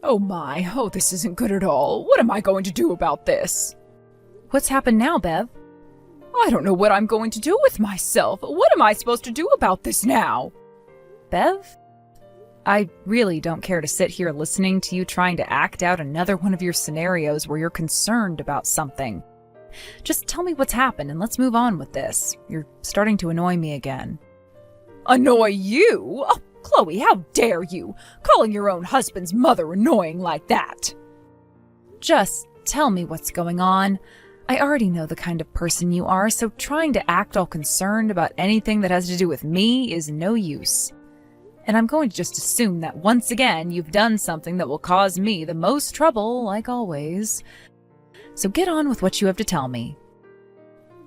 Oh my, this isn't good at all. What am I going to do about this? What's happened now, Bev? I don't know what I'm going to do with myself. What am I supposed to do about this now? Bev? I really don't care to sit here listening to you trying to act out another one of your scenarios where you're concerned about something. Just tell me what's happened and let's move on with this. You're starting to annoy me again. Annoy you? Oh, Chloe, how dare you? Calling your own husband's mother annoying like that. Just tell me what's going on. I already know the kind of person you are, so trying to act all concerned about anything that has to do with me is no use. And I'm going to just assume that once again you've done something that will cause me the most trouble, like always. So get on with what you have to tell me.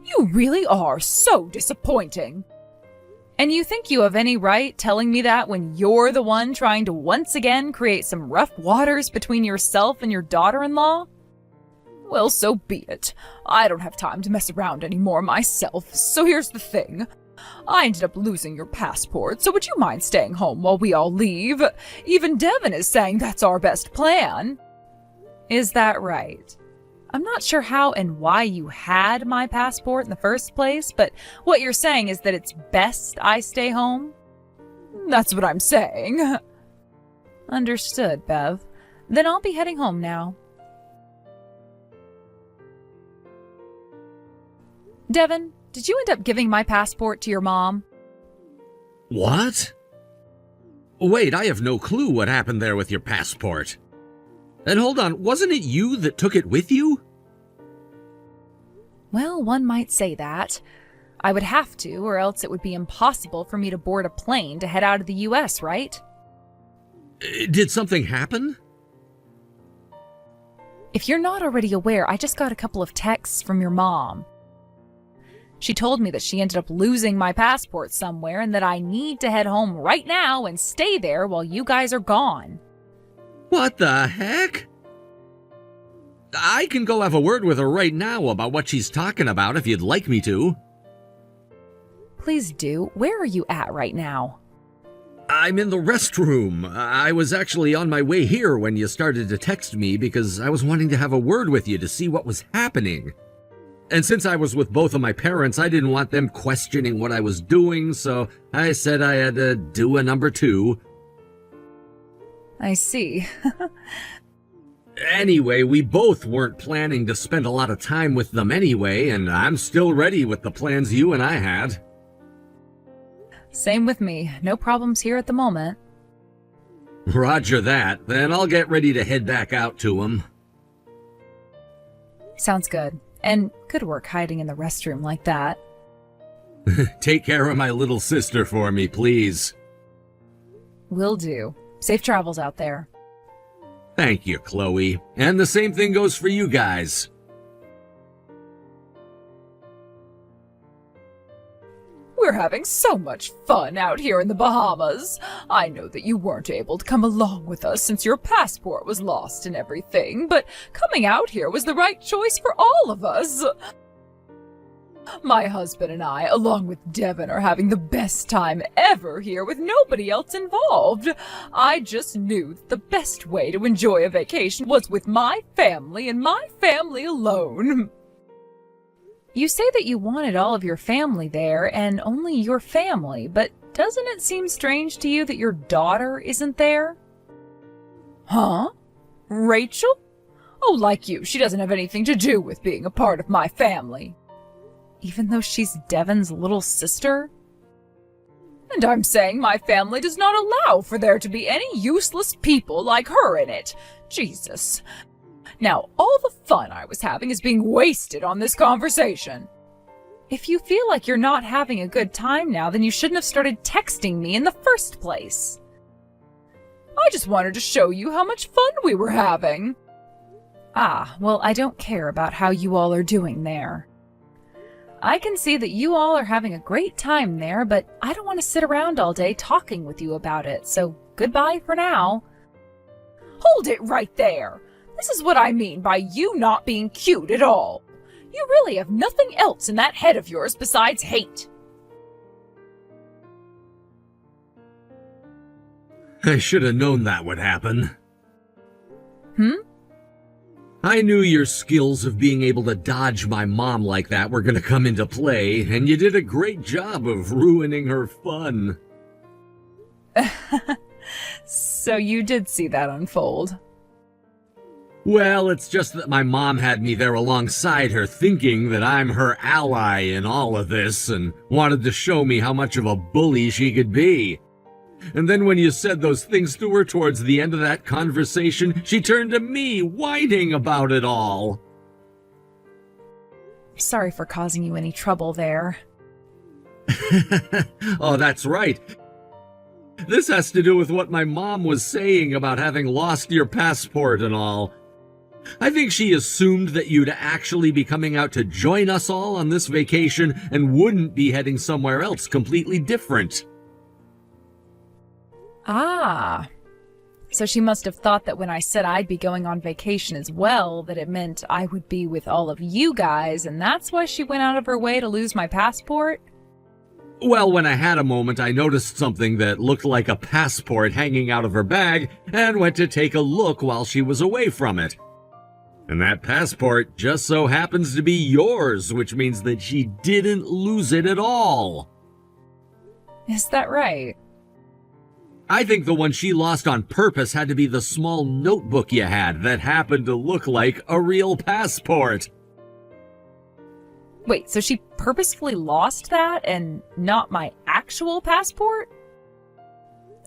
You really are so disappointing. And you think you have any right telling me that when you're the one trying to once again create some rough waters between yourself and your daughter-in-law? Well, so be it. I don't have time to mess around anymore myself, so here's the thing. I ended up losing your passport, so would you mind staying home while we all leave? Even Devin is saying that's our best plan. Is that right? I'm not sure how and why you had my passport in the first place, but what you're saying is that it's best I stay home? That's what I'm saying. Understood, Bev. Then I'll be heading home now. Devin, did you end up giving my passport to your mom? What? Wait, I have no clue what happened there with your passport. And hold on, wasn't it you that took it with you? Well, one might say that. I would have to, or else it would be impossible for me to board a plane to head out of the US, right? Did something happen? If you're not already aware, I just got a couple of texts from your mom. She told me that she ended up losing my passport somewhere and that I need to head home right now and stay there while you guys are gone. What the heck? I can go have a word with her right now about what she's talking about if you'd like me to. Please do. Where are you at right now? I'm in the restroom. I was actually on my way here when you started to text me because I was wanting to have a word with you to see what was happening. And since I was with both of my parents, I didn't want them questioning what I was doing, so I said I had to do a number 2. I see. Anyway, we both weren't planning to spend a lot of time with them anyway, and I'm still ready with the plans you and I had. Same with me. No problems here at the moment. Roger that. Then I'll get ready to head back out to them. Sounds good. And good work hiding in the restroom like that. Take care of my little sister for me, please. Will do. Safe travels out there. Thank you, Chloe. And the same thing goes for you guys. We're having so much fun out here in the Bahamas. I know that you weren't able to come along with us since your passport was lost and everything, but coming out here was the right choice for all of us. My husband and I, along with Devin, are having the best time ever here with nobody else involved. I just knew that the best way to enjoy a vacation was with my family and my family alone. You say that you wanted all of your family there, and only your family, but doesn't it seem strange to you that your daughter isn't there? Huh? Rachel? Oh, like you, she doesn't have anything to do with being a part of my family. Even though she's Devin's little sister? And I'm saying my family does not allow for there to be any useless people like her in it. Jesus. Now, all the fun I was having is being wasted on this conversation. If you feel like you're not having a good time now, then you shouldn't have started texting me in the first place. I just wanted to show you how much fun we were having. Ah, well, I don't care about how you all are doing there. I can see that you all are having a great time there, but I don't want to sit around all day talking with you about it, so goodbye for now. Hold it right there! This is what I mean by you not being cute at all. You really have nothing else in that head of yours besides hate. I should have known that would happen. I knew your skills of being able to dodge my mom like that were going to come into play, and you did a great job of ruining her fun. So you did see that unfold. Well, it's just that my mom had me there alongside her, thinking that I'm her ally in all of this, and wanted to show me how much of a bully she could be. And then when you said those things to her towards the end of that conversation, she turned to me, whining about it all. Sorry for causing you any trouble there. Oh, that's right. This has to do with what my mom was saying about having lost your passport and all. I think she assumed that you'd actually be coming out to join us all on this vacation and wouldn't be heading somewhere else completely different. Ah. So she must have thought that when I said I'd be going on vacation as well, that it meant I would be with all of you guys, and that's why she went out of her way to lose my passport? Well, when I had a moment, I noticed something that looked like a passport hanging out of her bag and went to take a look while she was away from it. And that passport just so happens to be yours, which means that she didn't lose it at all. Is that right? I think the one she lost on purpose had to be the small notebook you had that happened to look like a real passport. Wait, so she purposefully lost that and not my actual passport?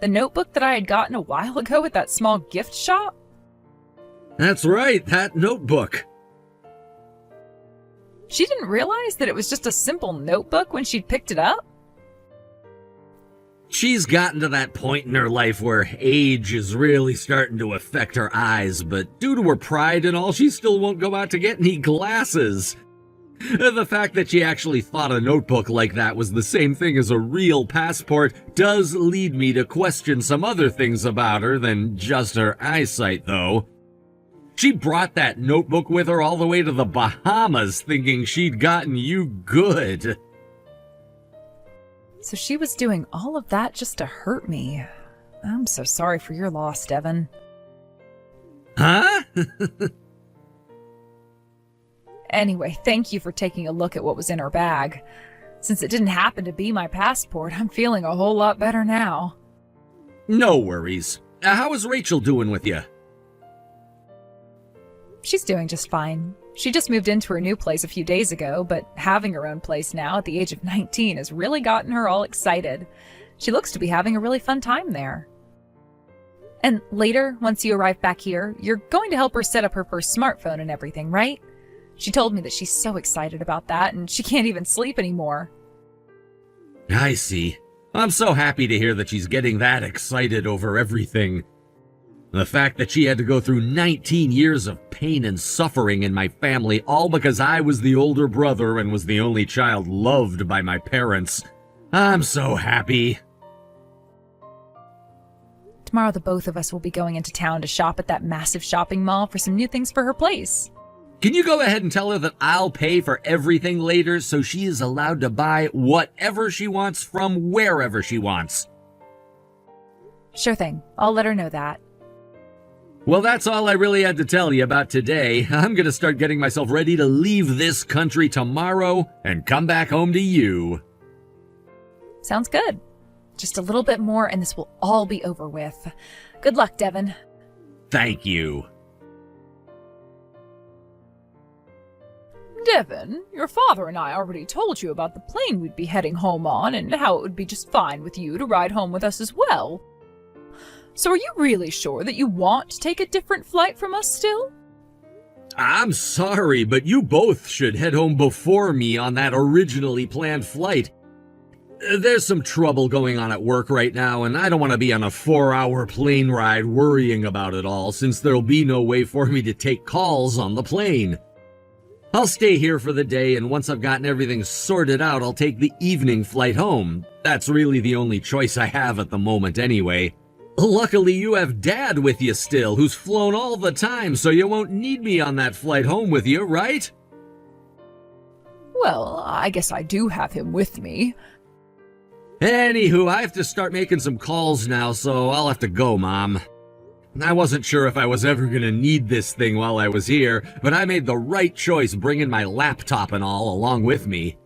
The notebook that I had gotten a while ago at that small gift shop? That's right, that notebook. She didn't realize that it was just a simple notebook when she'd picked it up? She's gotten to that point in her life where age is really starting to affect her eyes, but due to her pride and all, she still won't go out to get any glasses. The fact that she actually thought a notebook like that was the same thing as a real passport does lead me to question some other things about her than just her eyesight, though. She brought that notebook with her all the way to the Bahamas thinking she'd gotten you good. So she was doing all of that just to hurt me. I'm so sorry for your loss, Devin. Huh? Anyway, thank you for taking a look at what was in her bag. Since it didn't happen to be my passport, I'm feeling a whole lot better now. No worries. How is Rachel doing with you? She's doing just fine. She just moved into her new place a few days ago, but having her own place now at the age of 19 has really gotten her all excited. She looks to be having a really fun time there. And later, once you arrive back here, you're going to help her set up her first smartphone and everything, right? She told me that she's so excited about that, and she can't even sleep anymore. I see. I'm so happy to hear that she's getting that excited over everything. The fact that she had to go through 19 years of pain and suffering in my family, all because I was the older brother and was the only child loved by my parents. I'm so happy. Tomorrow the both of us will be going into town to shop at that massive shopping mall for some new things for her place. Can you go ahead and tell her that I'll pay for everything later so she is allowed to buy whatever she wants from wherever she wants? Sure thing. I'll let her know that. Well, that's all I really had to tell you about today. I'm going to start getting myself ready to leave this country tomorrow and come back home to you. Sounds good. Just a little bit more and this will all be over with. Good luck, Devin. Thank you. Devin, your father and I already told you about the plane we'd be heading home on and how it would be just fine with you to ride home with us as well. So are you really sure that you want to take a different flight from us still? I'm sorry, but you both should head home before me on that originally planned flight. There's some trouble going on at work right now, and I don't want to be on a 4-hour plane ride worrying about it all, since there'll be no way for me to take calls on the plane. I'll stay here for the day, and once I've gotten everything sorted out, I'll take the evening flight home. That's really the only choice I have at the moment anyway. Luckily, you have Dad with you still, who's flown all the time, so you won't need me on that flight home with you, right? Well, I guess I do have him with me. Anywho, I have to start making some calls now, so I'll have to go, Mom. I wasn't sure if I was ever gonna need this thing while I was here, but I made the right choice bringing my laptop and all along with me.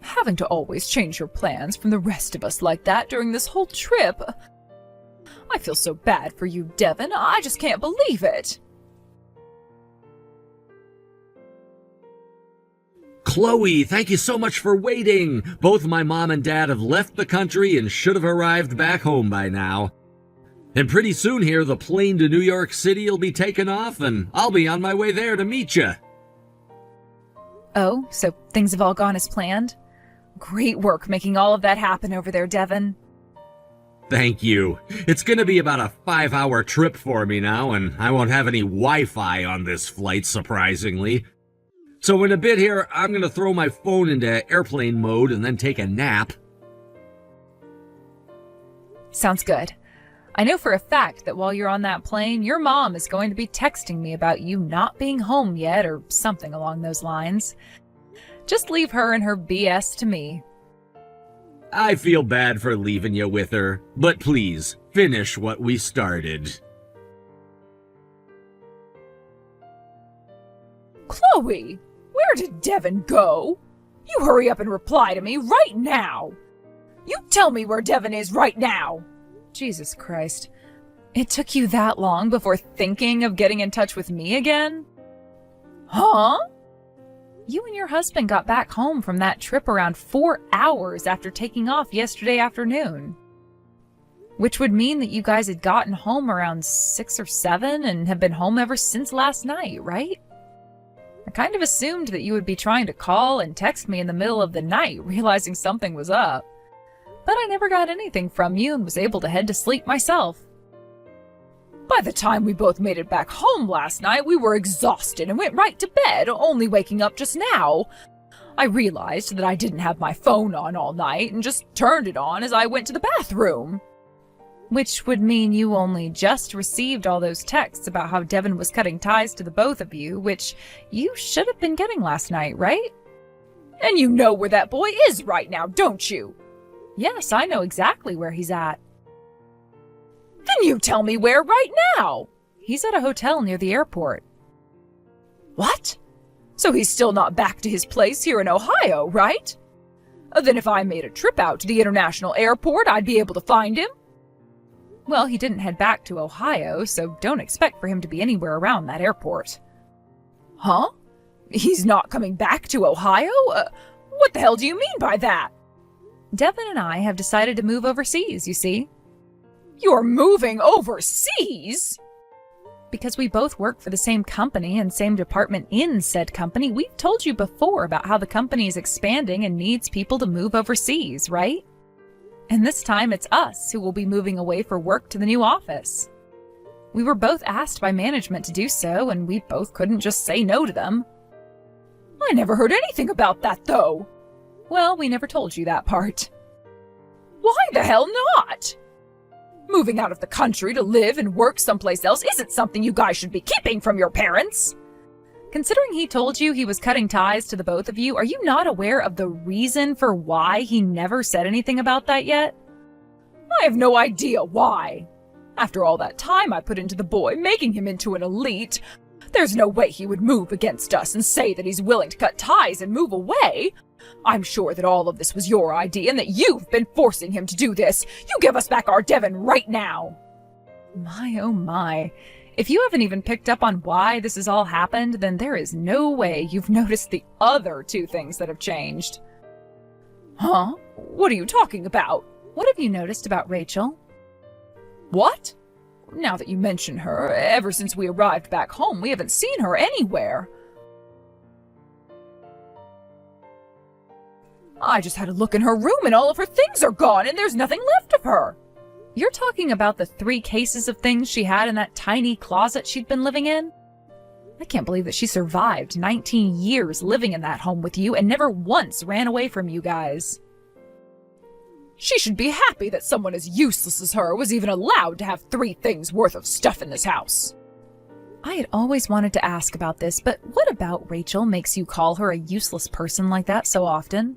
Having to always change your plans from the rest of us like that during this whole trip. I feel so bad for you, Devin. I just can't believe it. Chloe, thank you so much for waiting. Both my mom and dad have left the country and should have arrived back home by now. And pretty soon here, the plane to New York City will be taking off, and I'll be on my way there to meet you. Oh, so things have all gone as planned? Great work making all of that happen over there, Devin. Thank you. It's gonna be about a 5-hour trip for me now, and I won't have any Wi-Fi on this flight, surprisingly. So in a bit here, I'm gonna throw my phone into airplane mode and then take a nap. Sounds good. I know for a fact that while you're on that plane, your mom is going to be texting me about you not being home yet or something along those lines. Just leave her and her BS to me. I feel bad for leaving you with her, but please, finish what we started. Chloe, where did Devin go? You hurry up and reply to me right now. You tell me where Devin is right now. Jesus Christ. It took you that long before thinking of getting in touch with me again? Huh? You and your husband got back home from that trip around 4 hours after taking off yesterday afternoon. Which would mean that you guys had gotten home around 6 or 7 and have been home ever since last night, right? I kind of assumed that you would be trying to call and text me in the middle of the night, realizing something was up. But I never got anything from you and was able to head to sleep myself. By the time we both made it back home last night, we were exhausted and went right to bed, only waking up just now. I realized that I didn't have my phone on all night and just turned it on as I went to the bathroom. Which would mean you only just received all those texts about how Devin was cutting ties to the both of you, which you should have been getting last night, right? And you know where that boy is right now, don't you? Yes, I know exactly where he's at. Then you tell me where right now. He's at a hotel near the airport. What? So he's still not back to his place here in Ohio, right? Then if I made a trip out to the international airport, I'd be able to find him? Well, he didn't head back to Ohio, so don't expect for him to be anywhere around that airport. Huh? He's not coming back to Ohio? What the hell do you mean by that? Devin and I have decided to move overseas, you see. You're moving overseas? Because we both work for the same company and same department in said company, we've told you before about how the company is expanding and needs people to move overseas, right? And this time it's us who will be moving away for work to the new office. We were both asked by management to do so, and we both couldn't just say no to them. I never heard anything about that, though. Well, we never told you that part. Why the hell not? Moving out of the country to live and work someplace else isn't something you guys should be keeping from your parents. Considering he told you he was cutting ties to the both of you, are you not aware of the reason for why he never said anything about that yet? I have no idea why. After all that time I put into the boy, making him into an elite, there's no way he would move against us and say that he's willing to cut ties and move away. I'm sure that all of this was your idea and that you've been forcing him to do this. You give us back our Devin right now. My, oh my. If you haven't even picked up on why this has all happened, then there is no way you've noticed the other 2 things that have changed. Huh? What are you talking about? What have you noticed about Rachel? What? Now that you mention her, ever since we arrived back home, we haven't seen her anywhere. I just had a look in her room and all of her things are gone and there's nothing left of her. You're talking about the 3 cases of things she had in that tiny closet she'd been living in? I can't believe that she survived 19 years living in that home with you and never once ran away from you guys. She should be happy that someone as useless as her was even allowed to have 3 things worth of stuff in this house. I had always wanted to ask about this, but what about Rachel makes you call her a useless person like that so often?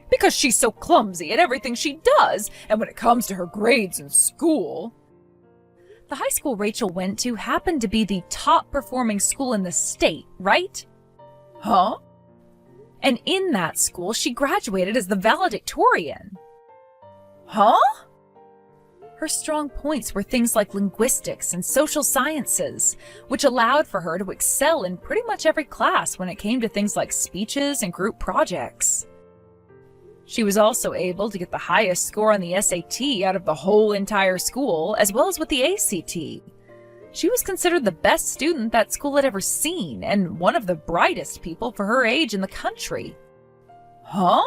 Because she's so clumsy at everything she does, and when it comes to her grades in school. The high school Rachel went to happened to be the top performing school in the state, right? Huh? And in that school, she graduated as the valedictorian. Huh? Her strong points were things like linguistics and social sciences, which allowed for her to excel in pretty much every class when it came to things like speeches and group projects. She was also able to get the highest score on the SAT out of the whole entire school, as well as with the ACT. She was considered the best student that school had ever seen, and one of the brightest people for her age in the country. Huh?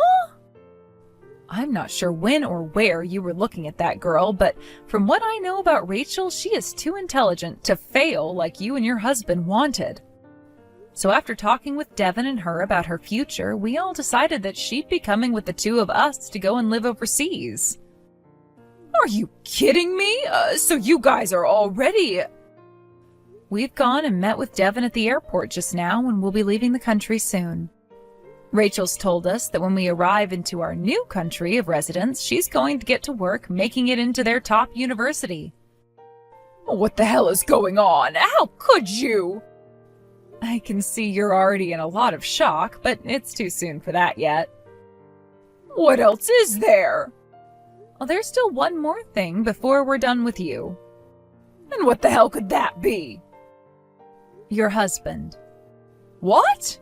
I'm not sure when or where you were looking at that girl, but from what I know about Rachel, she is too intelligent to fail like you and your husband wanted. So after talking with Devin and her about her future, we all decided that she'd be coming with the two of us to go and live overseas. Are you kidding me? So you guys are already... We've gone and met with Devin at the airport just now, and we'll be leaving the country soon. Rachel's told us that when we arrive into our new country of residence, she's going to get to work making it into their top university. What the hell is going on? How could you? I can see you're already in a lot of shock, but it's too soon for that yet. What else is there? Well, there's still one more thing before we're done with you. And what the hell could that be? Your husband. What?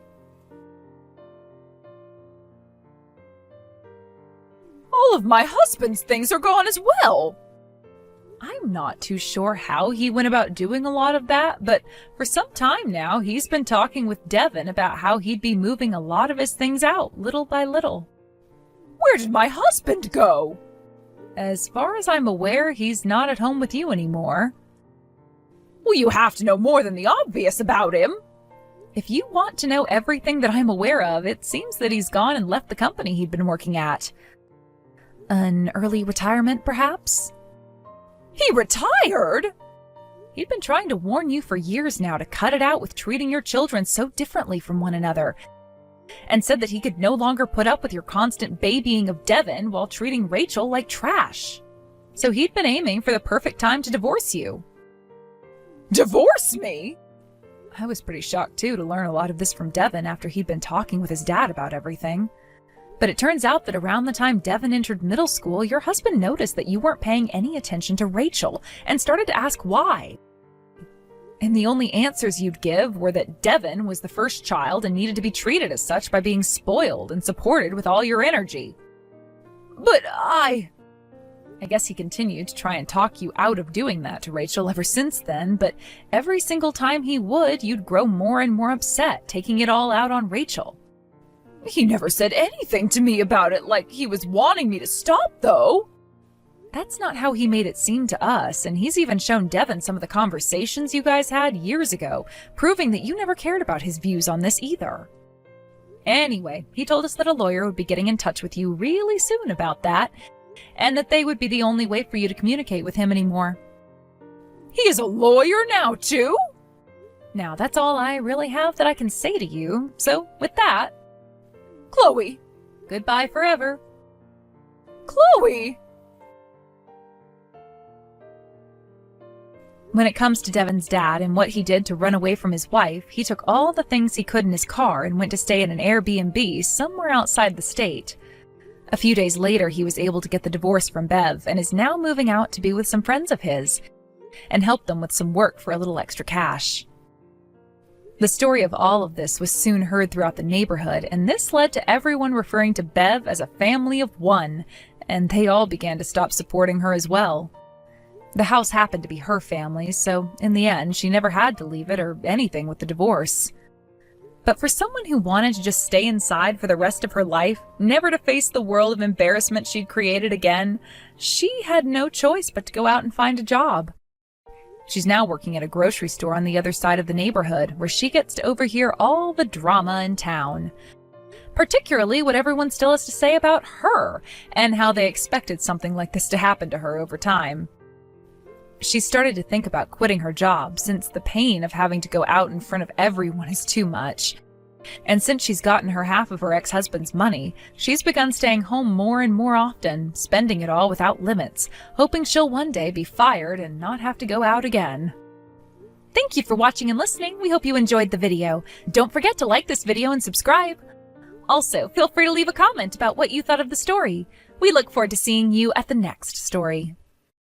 All of my husband's things are gone as well. I'm not too sure how he went about doing a lot of that, but for some time now, he's been talking with Devin about how he'd be moving a lot of his things out, little by little. Where did my husband go? As far as I'm aware, he's not at home with you anymore. Well, you have to know more than the obvious about him. If you want to know everything that I'm aware of, it seems that he's gone and left the company he'd been working at. An early retirement, perhaps? He retired? He'd been trying to warn you for years now to cut it out with treating your children so differently from one another, and said that he could no longer put up with your constant babying of Devin while treating Rachel like trash. So he'd been aiming for the perfect time to divorce you. Divorce me? I was pretty shocked, too, to learn a lot of this from Devin after he'd been talking with his dad about everything. But it turns out that around the time Devin entered middle school, your husband noticed that you weren't paying any attention to Rachel and started to ask why. And the only answers you'd give were that Devin was the first child and needed to be treated as such by being spoiled and supported with all your energy. But I guess he continued to try and talk you out of doing that to Rachel ever since then, but every single time he would, you'd grow more and more upset, taking it all out on Rachel. He never said anything to me about it like he was wanting me to stop, though. That's not how he made it seem to us, and he's even shown Devin some of the conversations you guys had years ago, proving that you never cared about his views on this either. Anyway, he told us that a lawyer would be getting in touch with you really soon about that, and that they would be the only way for you to communicate with him anymore. He is a lawyer now, too? Now, that's all I really have that I can say to you, so with that... Chloe! Goodbye forever. Chloe! When it comes to Devin's dad and what he did to run away from his wife, he took all the things he could in his car and went to stay in an Airbnb somewhere outside the state. A few days later, he was able to get the divorce from Bev and is now moving out to be with some friends of his and help them with some work for a little extra cash. The story of all of this was soon heard throughout the neighborhood, and this led to everyone referring to Bev as a family of one, and they all began to stop supporting her as well. The house happened to be her family's, so in the end, she never had to leave it or anything with the divorce. But for someone who wanted to just stay inside for the rest of her life, never to face the world of embarrassment she'd created again, she had no choice but to go out and find a job. She's now working at a grocery store on the other side of the neighborhood, where she gets to overhear all the drama in town. Particularly what everyone still has to say about her, and how they expected something like this to happen to her over time. She started to think about quitting her job, since the pain of having to go out in front of everyone is too much. And since she's gotten her half of her ex-husband's money, she's begun staying home more and more often, spending it all without limits, hoping she'll one day be fired and not have to go out again. Thank you for watching and listening. We hope you enjoyed the video. Don't forget to like this video and subscribe. Also, feel free to leave a comment about what you thought of the story. We look forward to seeing you at the next story.